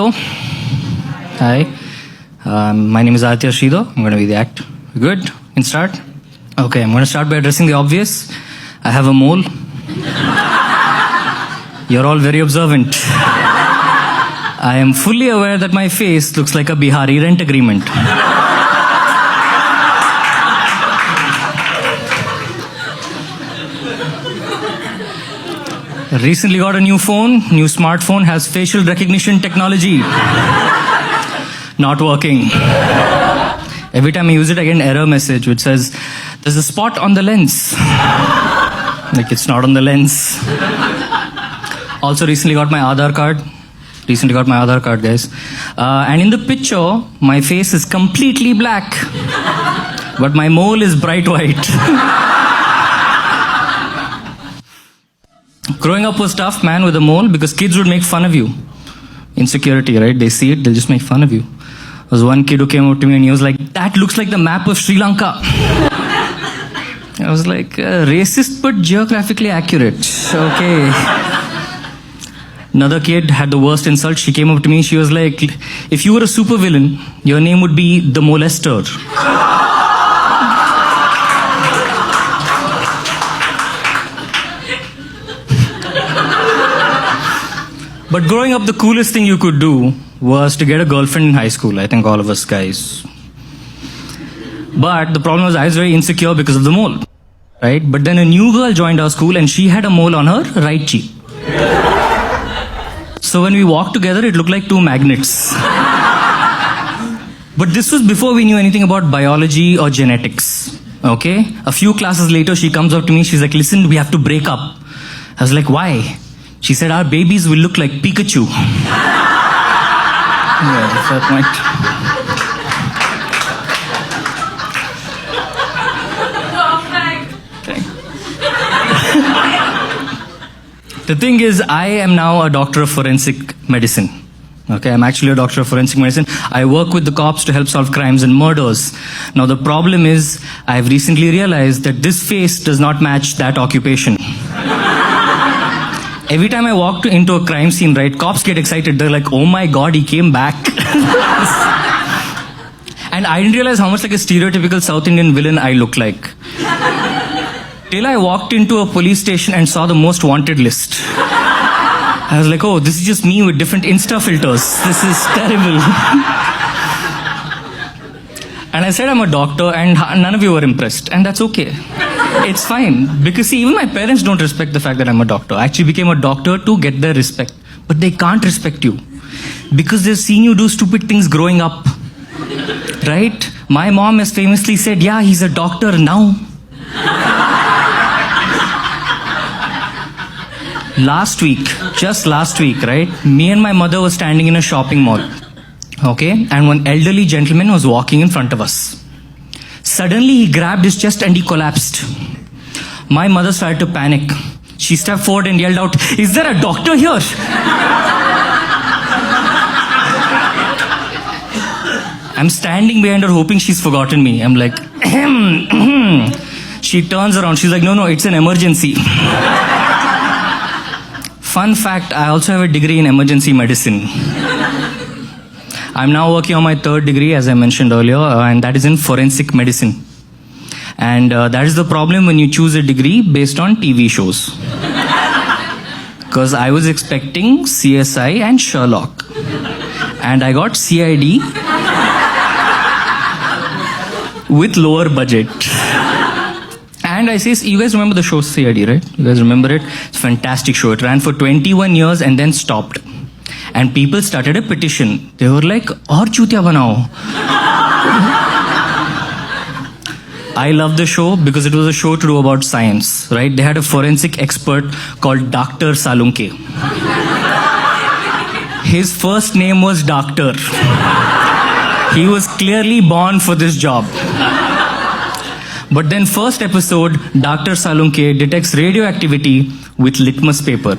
Hello. Hi. My name is Aditya Sridhar. I'm going to be the act. Good? Can start? Okay, I'm going to start by addressing the obvious. I have a mole. You're all very observant. I am fully aware that my face looks like a Bihari rent agreement. Recently got a new phone. New smartphone has facial recognition technology. Not working. Every time I use it, I get an error message which says, there's a spot on the lens. Like it's not on the lens. Also recently got my Aadhaar card. Guys. And in the picture, my face is completely black. But my mole is bright white. Growing up was tough, man, with a mole, because kids would make fun of you. Insecurity, right? They see it, they'll just make fun of you. There was one kid who came up to me and he was like, that looks like the map of Sri Lanka. I was like, racist but geographically accurate. Okay. Another kid had the worst insult. She came up to me, she was like, if you were a supervillain, your name would be The Molester. But growing up, the coolest thing you could do was to get a girlfriend in high school. I think all of us guys. But the problem was I was very insecure because of the mole. Right? But then a new girl joined our school and she had a mole on her right cheek. So when we walked together, it looked like two magnets. But this was before we knew anything about biology or genetics. Okay? A few classes later, she comes up to me. She's like, listen, we have to break up. I was like, why? She said, our babies will look like Pikachu. Yeah, that's that point. The thing is, I am now a doctor of forensic medicine. Okay, I'm actually a doctor of forensic medicine. I work with the cops to help solve crimes and murders. Now the problem is, I've recently realized that this face does not match that occupation. Every time I walk into a crime scene, right, cops get excited. They're like, oh my God, he came back. And I didn't realize how much like a stereotypical South Indian villain I look like. Till I walked into a police station and saw the most wanted list. I was like, oh, this is just me with different Insta filters. This is terrible. And I said I'm a doctor and none of you were impressed. And that's okay. It's fine. Because see, even my parents don't respect the fact that I'm a doctor. I actually became a doctor to get their respect. But they can't respect you. Because they've seen you do stupid things growing up. Right? My mom has famously said, yeah, he's a doctor now. Just last week, right? Me and my mother were standing in a shopping mall. Okay? And one elderly gentleman was walking in front of us. Suddenly, he grabbed his chest and he collapsed. My mother started to panic. She stepped forward and yelled out, is there a doctor here? I'm standing behind her hoping she's forgotten me. I'm like, She turns around. She's like, no, it's an emergency. Fun fact, I also have a degree in emergency medicine. I'm now working on my third degree, as I mentioned earlier, and that is in forensic medicine. And that is the problem when you choose a degree based on TV shows. Because I was expecting CSI and Sherlock. And I got CID with lower budget. And I say, you guys remember the show CID, right? You guys remember it? It's a fantastic show. It ran for 21 years and then stopped. And people started a petition. They were like, aur chutiya banao. I love the show because it was a show to do about science, right? They had a forensic expert called Dr. Salunke. His first name was Doctor. He was clearly born for this job. But then first episode, Dr. Salunke detects radioactivity with litmus paper.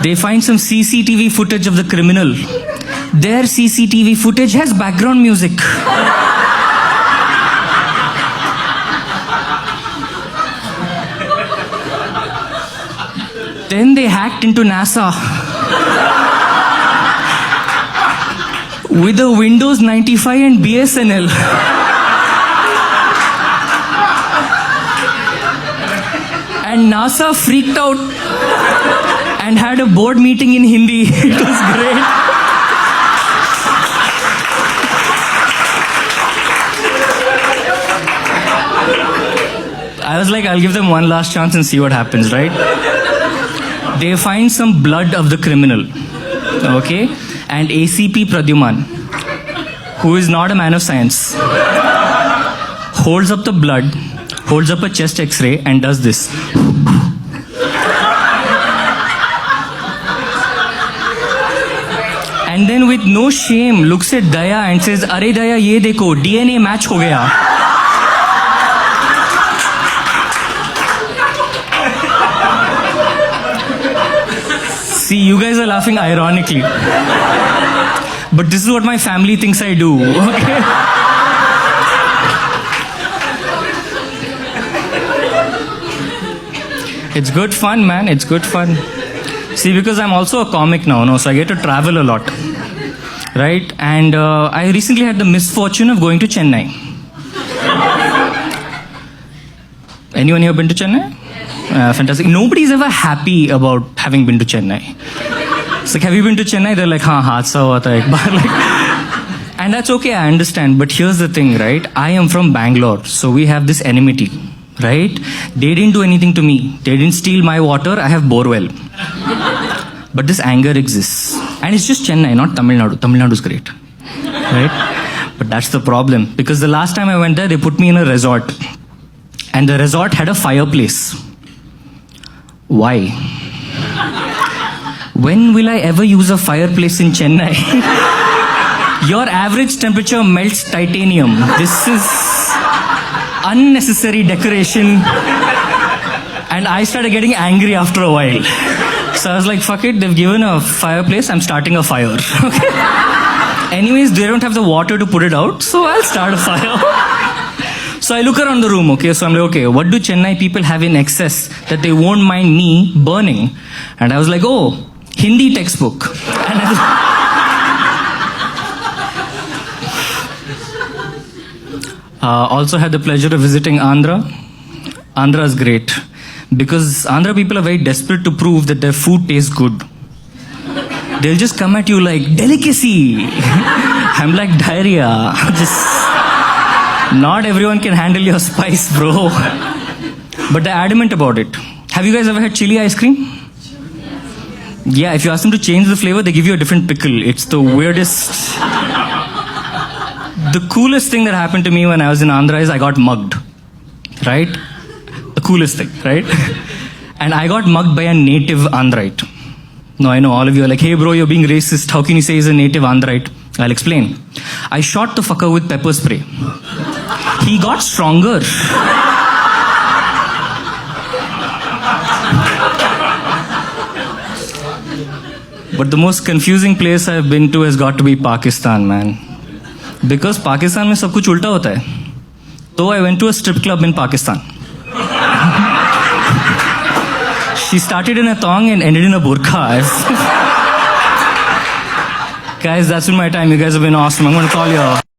They find some CCTV footage of the criminal. Their CCTV footage has background music. Then they hacked into NASA with a Windows 95 and BSNL. And NASA freaked out and had a board meeting in Hindi. It was great. I was like, I'll give them one last chance and see what happens, right? They find some blood of the criminal, okay? And ACP Pradyuman, who is not a man of science, holds up the blood, holds up a chest x-ray and does this. And then with no shame looks at Daya and says, "Arey Daya, ye dekho, DNA match ho gaya." See, you guys are laughing ironically. But this is what my family thinks I do, okay? It's good fun, man. It's good fun. See, because I'm also a comic now, no? So I get to travel a lot, right? And I recently had the misfortune of going to Chennai. Anyone here been to Chennai? Fantastic. Nobody's ever happy about having been to Chennai. It's like, have you been to Chennai? They're like, हाँ, हादसा हुआ था एक बार. Like, and that's okay, I understand. But here's the thing, right? I am from Bangalore, so we have this enmity, right? They didn't do anything to me. They didn't steal my water. I have borewell. But this anger exists. And it's just Chennai, not Tamil Nadu. Tamil Nadu is great, right? But that's the problem. Because the last time I went there, they put me in a resort. And the resort had a fireplace. Why? When will I ever use a fireplace in Chennai? Your average temperature melts titanium. This is unnecessary decoration. And I started getting angry after a while. So I was like, fuck it, they've given a fireplace, I'm starting a fire. Okay? Anyways, they don't have the water to put it out, so I'll start a fire. So I look around the room, okay, so I'm like, okay, what do Chennai people have in excess that they won't mind me burning? And I was like, oh, Hindi textbook. And also had the pleasure of visiting Andhra. Andhra is great because Andhra people are very desperate to prove that their food tastes good. They'll just come at you like, delicacy. I'm like, diarrhea. Just, not everyone can handle your spice, bro. But they're adamant about it. Have you guys ever had chili ice cream? Yeah, if you ask them to change the flavor, they give you a different pickle. It's the weirdest. The coolest thing that happened to me when I was in Andhra is I got mugged. Right? The coolest thing, right? And I got mugged by a native Andhraite. Now I know all of you are like, hey bro, you're being racist. How can you say he's a native Andhraite? I'll explain. I shot the fucker with pepper spray. He got stronger. But the most confusing place I've been to has got to be Pakistan, man. Because Pakistan में सब कुछ उल्टा होता है. So I went to a strip club in Pakistan. She started in a thong and ended in a burqa. Guys, that's been my time. You guys have been awesome. I'm going to call you.